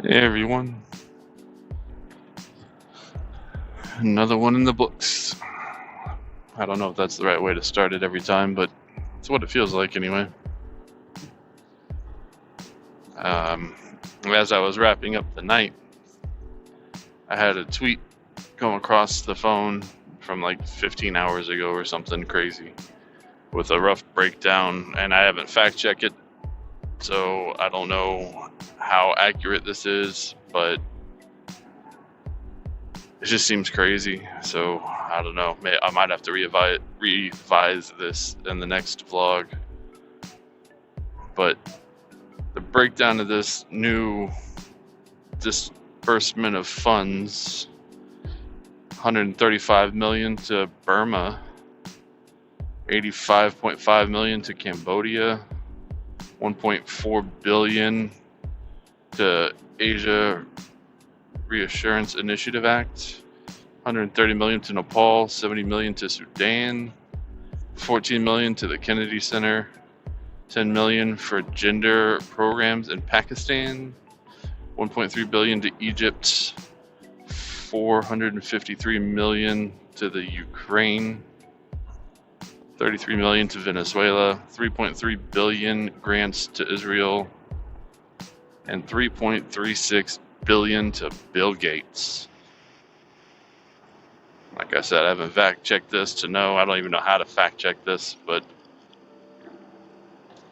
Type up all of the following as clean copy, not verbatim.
Hey everyone, another one in the books. I don't know if that's the right way to start it every time, but it's what it feels like anyway. Um, as I was wrapping up the night, I had a tweet come across the phone from like 15 hours ago or something crazy with a rough breakdown, and I haven't fact checked it, so I don't know how accurate this is, but it just seems crazy. So I don't know. I might have to revise this in the next vlog. But the breakdown of this new disbursement of funds, 135 million to Burma, 85.5 million to Cambodia, 1.4 billion to Asia Reassurance Initiative Act, 130 million to Nepal, 70 million to Sudan, 14 million to the Kennedy Center, 10 million for gender programs in Pakistan, 1.3 billion to Egypt, 453 million to the Ukraine, 33 million to Venezuela, 3.3 billion grants to Israel, and 3.36 billion to Bill Gates. Like I said, I haven't fact checked this to know. I don't even know how to fact check this, but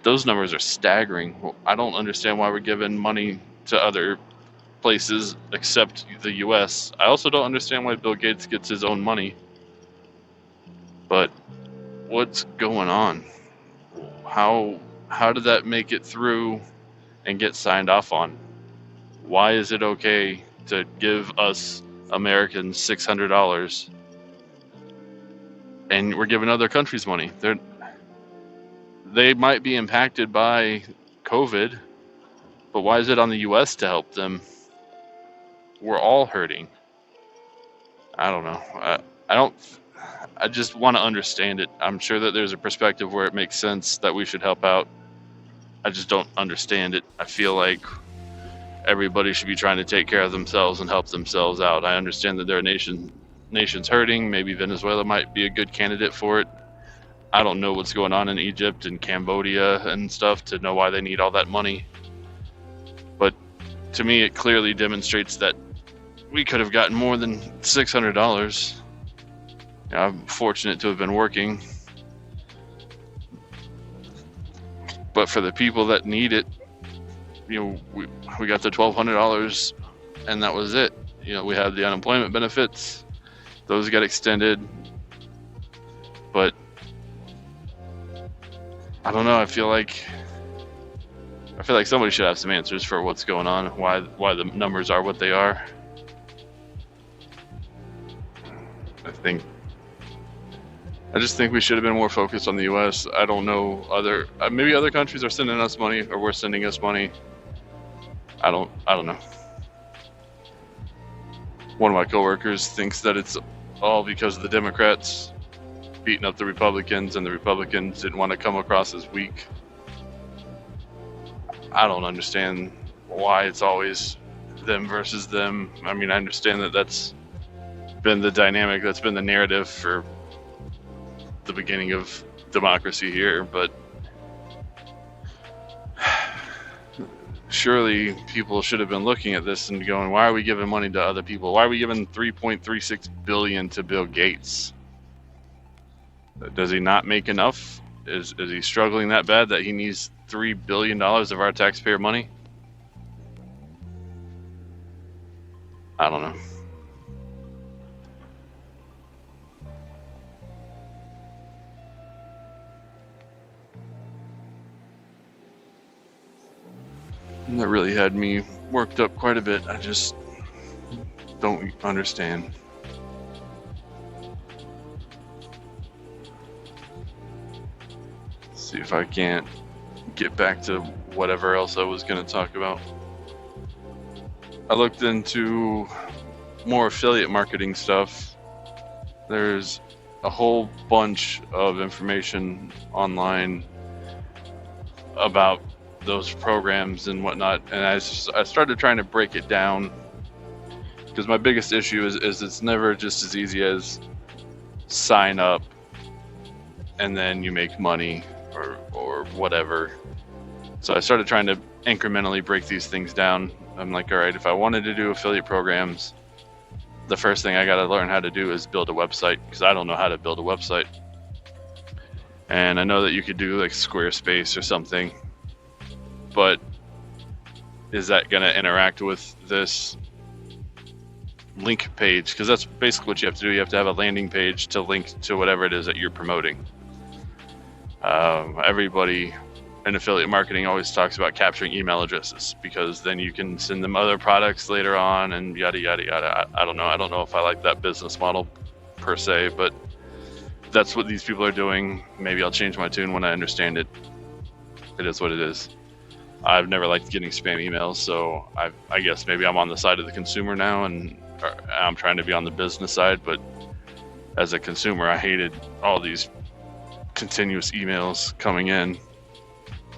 those numbers are staggering. I don't understand why we're giving money to other places except the US. I also don't understand why Bill Gates gets his own money. But what's going on? How did that make it through and get signed off on? Why is it okay to give us Americans $600 and we're giving other countries money? They might be impacted by COVID, but why is it on the US to help them? We're all hurting. I don't know. I just want to understand it. I'm sure that there's a perspective where it makes sense that we should help out. I just don't understand it. I feel like everybody should be trying to take care of themselves and help themselves out. I understand that there are nations hurting. Maybe Venezuela might be a good candidate for it. I don't know what's going on in Egypt and Cambodia and stuff to know why they need all that money. But to me, it clearly demonstrates that we could have gotten more than $600. I'm fortunate to have been working. But for the people that need it, we got the $1,200 and that was it. We had the unemployment benefits. Those got extended. But I don't know, I feel like somebody should have some answers for what's going on, why the numbers are what they are. I just think we should have been more focused on the US. I don't know, maybe other countries are sending us money or we're sending us money. I don't know. One of my coworkers thinks that it's all because of the Democrats beating up the Republicans and the Republicans didn't want to come across as weak. I don't understand why it's always them versus them. I mean, I understand that that's been the dynamic, that's been the narrative for the beginning of democracy here, but surely people should have been looking at this and going, why are we giving money to other people? Why are we giving 3.36 billion to Bill Gates? Does he not make enough? Is he struggling that bad that he needs $3 billion of our taxpayer money? I don't know. And that really had me worked up quite a bit. I just don't understand. See if I can't get back to whatever else I was going to talk about. I looked into more affiliate marketing stuff. There's a whole bunch of information online about those programs and whatnot, and I started trying to break it down, because my biggest issue is it's never just as easy as sign up and then you make money or whatever. So I started trying to incrementally break these things down. I'm like, all right, if I wanted to do affiliate programs, the first thing I got to learn how to do is build a website, because I don't know how to build a website. And I know that you could do like Squarespace or something, but is that going to interact with this link page? Because that's basically what you have to do. You have to have a landing page to link to whatever it is that you're promoting. Everybody in affiliate marketing always talks about capturing email addresses, because then you can send them other products later on and yada yada yada. I don't know if I like that business model per se, but that's what these people are doing. Maybe I'll change my tune when I understand it. It is what it is. I've never liked getting spam emails, so I guess maybe I'm on the side of the consumer now, and I'm trying to be on the business side. But as a consumer, I hated all these continuous emails coming in.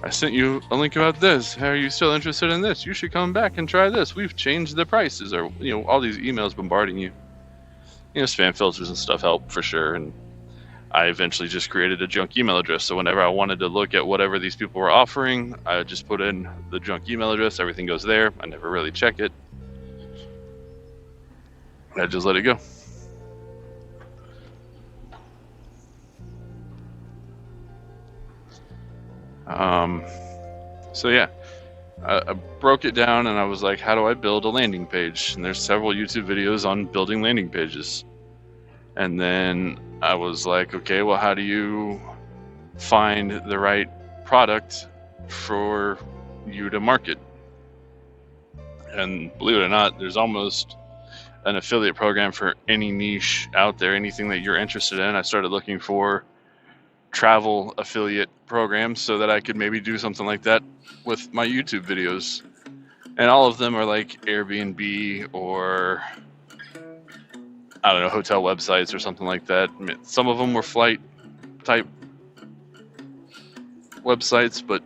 I sent you a link about this. Are you still interested in this? You should come back and try this. We've changed the prices, or all these emails bombarding you. Spam filters and stuff help for sure. And I eventually just created a junk email address. So whenever I wanted to look at whatever these people were offering, I would just put in the junk email address. Everything goes there. I never really check it. I just let it go. So yeah, I broke it down, and I was like, how do I build a landing page? And there's several YouTube videos on building landing pages. And then I was like, okay, well, how do you find the right product for you to market? And believe it or not, there's almost an affiliate program for any niche out there, anything that you're interested in. I started looking for travel affiliate programs so that I could maybe do something like that with my YouTube videos. And all of them are like Airbnb or, I don't know, hotel websites or something like that. I mean, some of them were flight type websites, but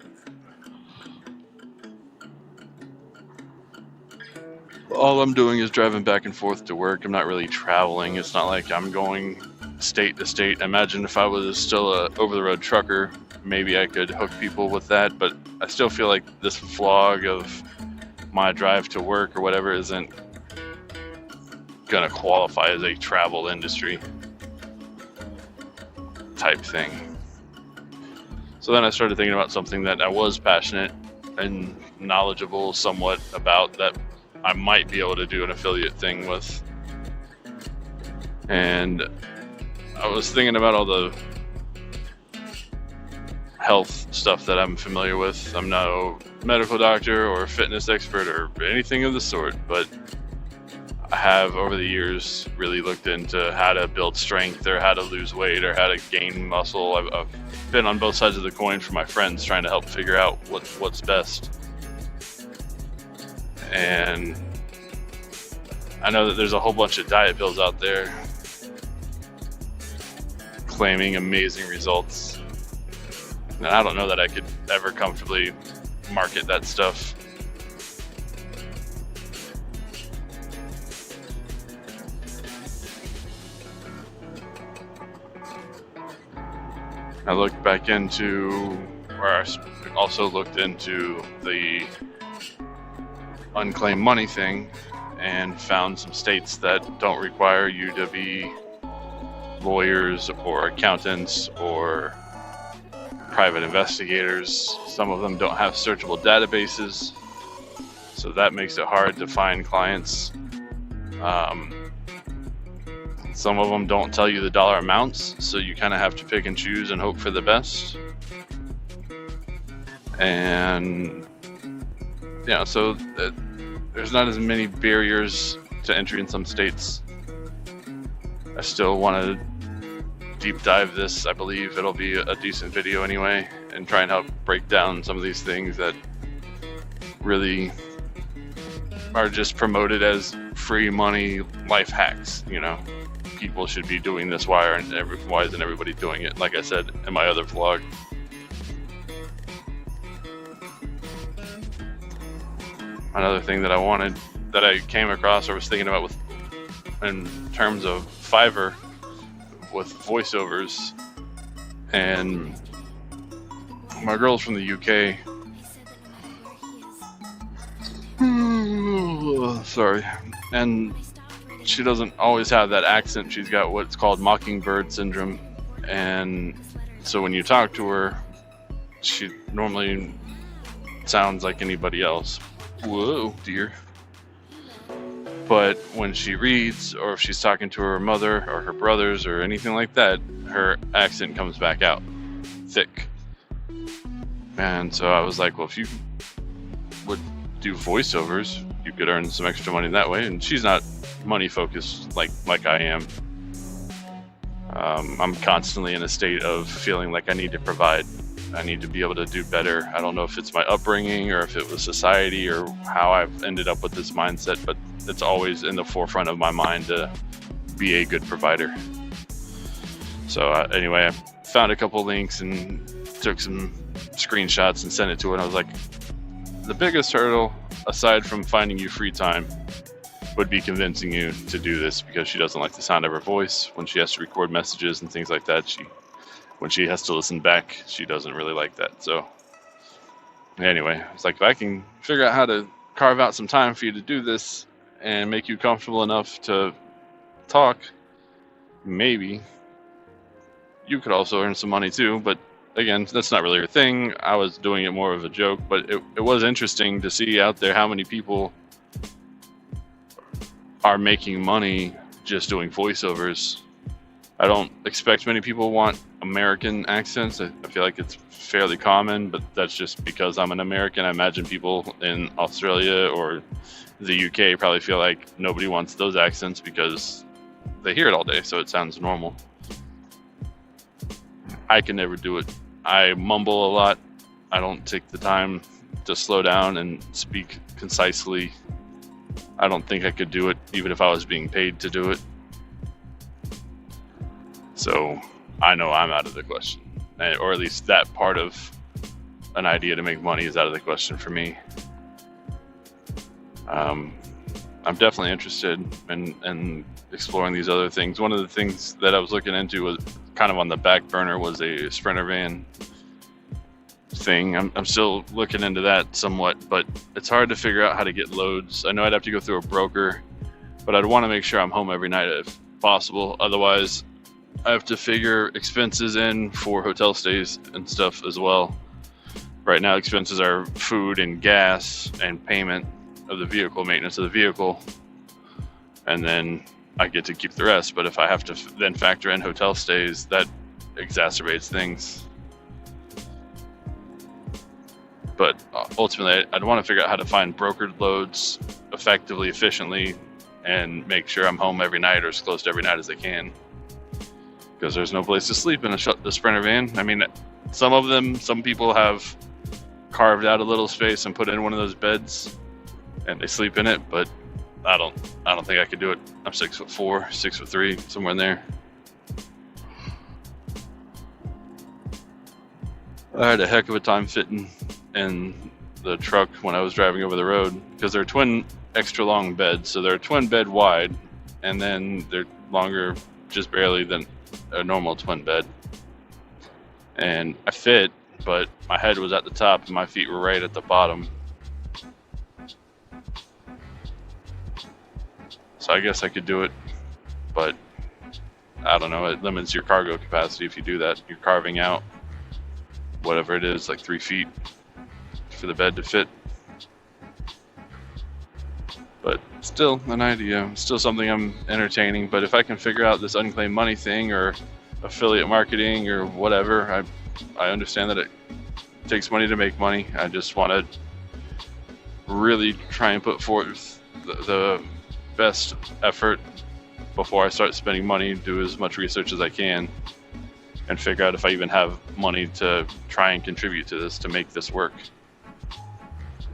all I'm doing is driving back and forth to work. I'm not really traveling. It's not like I'm going state to state. Imagine if I was still a over-the-road trucker, maybe I could hook people with that, but I still feel like this vlog of my drive to work or whatever isn't gonna qualify as a travel industry type thing. So then I started thinking about something that I was passionate and knowledgeable somewhat about, that I might be able to do an affiliate thing with. And I was thinking about all the health stuff that I'm familiar with. I'm no medical doctor or fitness expert or anything of the sort, but I have over the years really looked into how to build strength or how to lose weight or how to gain muscle. I've been on both sides of the coin for my friends, trying to help figure out what's best. And I know that there's a whole bunch of diet pills out there claiming amazing results, and I don't know that I could ever comfortably market that stuff. I looked back into, or I also looked into the unclaimed money thing, and found some states that don't require you to be lawyers or accountants or private investigators. Some of them don't have searchable databases, so that makes it hard to find clients. Some of them don't tell you the dollar amounts, so you kind of have to pick and choose and hope for the best. And yeah, so there's not as many barriers to entry in some states. I still want to deep dive this. I believe it'll be a decent video anyway, and try and help break down some of these things that really are just promoted as free money life hacks. People should be doing this. Why isn't everybody doing it? Like I said in my other vlog. another thing that I wanted, that I came across or was thinking about with, in terms of Fiverr, with voiceovers. And my girl's from the UK. Sorry. And she doesn't always have that accent. She's got what's called mockingbird syndrome. And so when you talk to her, she normally sounds like anybody else. Whoa, dear. But when she reads, or if she's talking to her mother or her brothers or anything like that, her accent comes back out thick. And so I was like, well, if you would do voiceovers, you could earn some extra money that way. And she's not money focused like I am. I'm constantly in a state of feeling like I need to provide. I need to be able to do better. I don't know if it's my upbringing or if it was society or how I've ended up with this mindset, but it's always in the forefront of my mind to be a good provider. So anyway, I found a couple links and took some screenshots and sent it to her. And I was like, the biggest hurdle, aside from finding you free time, would be convincing you to do this, because she doesn't like the sound of her voice when she has to record messages and things like that. When she has to listen back, she doesn't really like that. So anyway, it's like, if I can figure out how to carve out some time for you to do this and make you comfortable enough to talk, maybe you could also earn some money too. But again, that's not really her thing. I was doing it more of a joke, but it was interesting to see out there how many people are making money just doing voiceovers. I don't expect many people want American accents. I feel like it's fairly common, but that's just because I'm an American. I imagine people in Australia or the UK probably feel like nobody wants those accents because they hear it all day, so it sounds normal. I can never do it. I mumble a lot. I don't take the time to slow down and speak concisely. I don't think I could do it, even if I was being paid to do it. So I know I'm out of the question, or at least that part of an idea to make money is out of the question for me. I'm definitely interested in exploring these other things. One of the things that I was looking into was kind of on the back burner was a Sprinter van thing. I'm still looking into that somewhat, but it's hard to figure out how to get loads. I know I'd have to go through a broker, but I'd want to make sure I'm home every night if possible. Otherwise, I have to figure expenses in for hotel stays and stuff as well. Right now, expenses are food and gas and payment of the vehicle, maintenance of the vehicle, and then I get to keep the rest. But if I have to then factor in hotel stays, that exacerbates things. But ultimately, I'd want to figure out how to find brokered loads effectively, efficiently, and make sure I'm home every night or as close to every night as I can. Because there's no place to sleep in the Sprinter van. I mean, some people have carved out a little space and put in one of those beds, and they sleep in it. But I don't think I could do it. I'm 6'4", 6'3", somewhere in there. I had a heck of a time fitting in the truck when I was driving over the road, because they're twin extra long beds, so they're twin bed wide, and then they're longer just barely than a normal twin bed. And I fit, but my head was at the top and my feet were right at the bottom. So I guess I could do it, but I don't know, it limits your cargo capacity if you do that. You're carving out whatever it is, like 3 feet for the bed to fit. But still an idea, still something I'm entertaining. But if I can figure out this unclaimed money thing or affiliate marketing or whatever, I understand that it takes money to make money. I just want to really try and put forth the best effort before I start spending money, do as much research as I can, and figure out if I even have money to try and contribute to this, to make this work.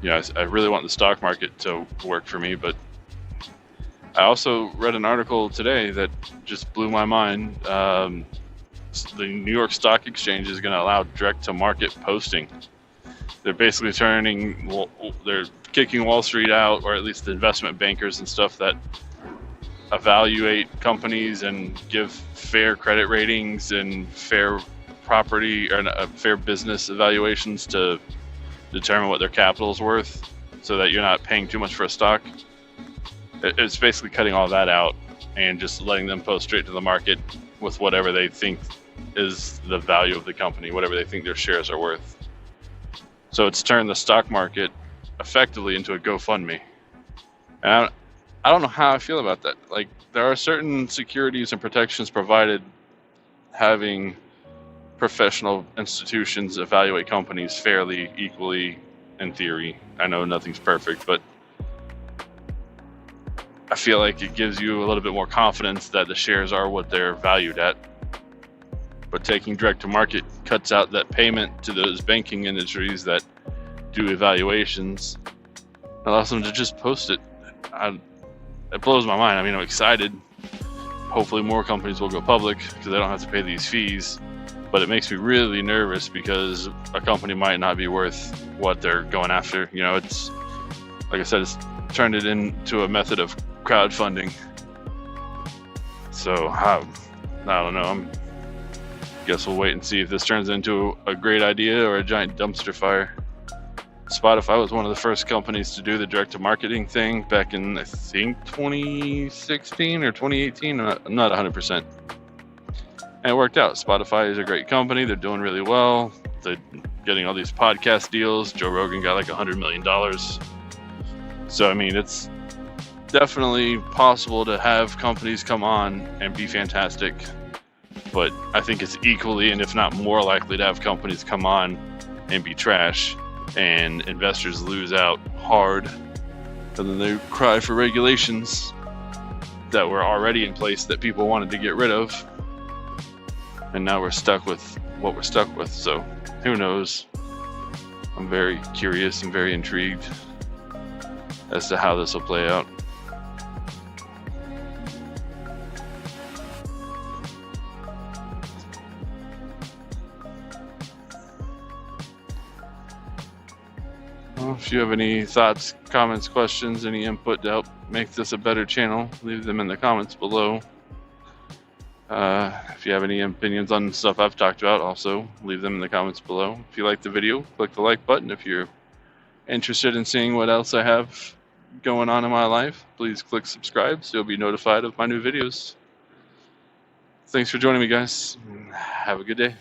You know, I really want the stock market to work for me, but I also read an article today that just blew my mind. The New York Stock Exchange is going to allow direct-to-market posting. They're basically they're kicking Wall Street out, or at least the investment bankers and stuff that evaluate companies and give fair credit ratings and fair property or fair business evaluations to determine what their capital is worth, so that you're not paying too much for a stock. It's basically cutting all that out and just letting them post straight to the market with whatever they think is the value of the company, whatever they think their shares are worth. So it's turned the stock market effectively into a GoFundMe. And I don't know how I feel about that. Like, there are certain securities and protections provided having professional institutions evaluate companies fairly, equally, in theory. I know nothing's perfect, but I feel like it gives you a little bit more confidence that the shares are what they're valued at. But taking direct to market cuts out that payment to those banking industries that do evaluations. It allows them to just post it. It blows my mind. I mean, I'm excited. Hopefully more companies will go public because they don't have to pay these fees. But it makes me really nervous because a company might not be worth what they're going after. You know, it's, like I said, it's turned it into a method of crowdfunding. So I don't know. Guess we'll wait and see if this turns into a great idea or a giant dumpster fire. Spotify was one of the first companies to do the direct-to-marketing thing back in, I think, 2016 or 2018. I'm not 100%. And it worked out. Spotify is a great company. They're doing really well. They're getting all these podcast deals. Joe Rogan got like $100 million. So, I mean, it's definitely possible to have companies come on and be fantastic. But I think it's equally, and if not more likely, to have companies come on and be trash and investors lose out hard, and then they cry for regulations that were already in place that people wanted to get rid of, and now we're stuck with what we're stuck with. So who knows? I'm very curious and very intrigued as to how this will play out. Well, if you have any thoughts, comments, questions, any input to help make this a better channel, leave them in the comments below. If you have any opinions on stuff I've talked about, also leave them in the comments below. If you like the video, click the like button. If you're interested in seeing what else I have going on in my life, please click subscribe so you'll be notified of my new videos. Thanks for joining me, guys. Have a good day.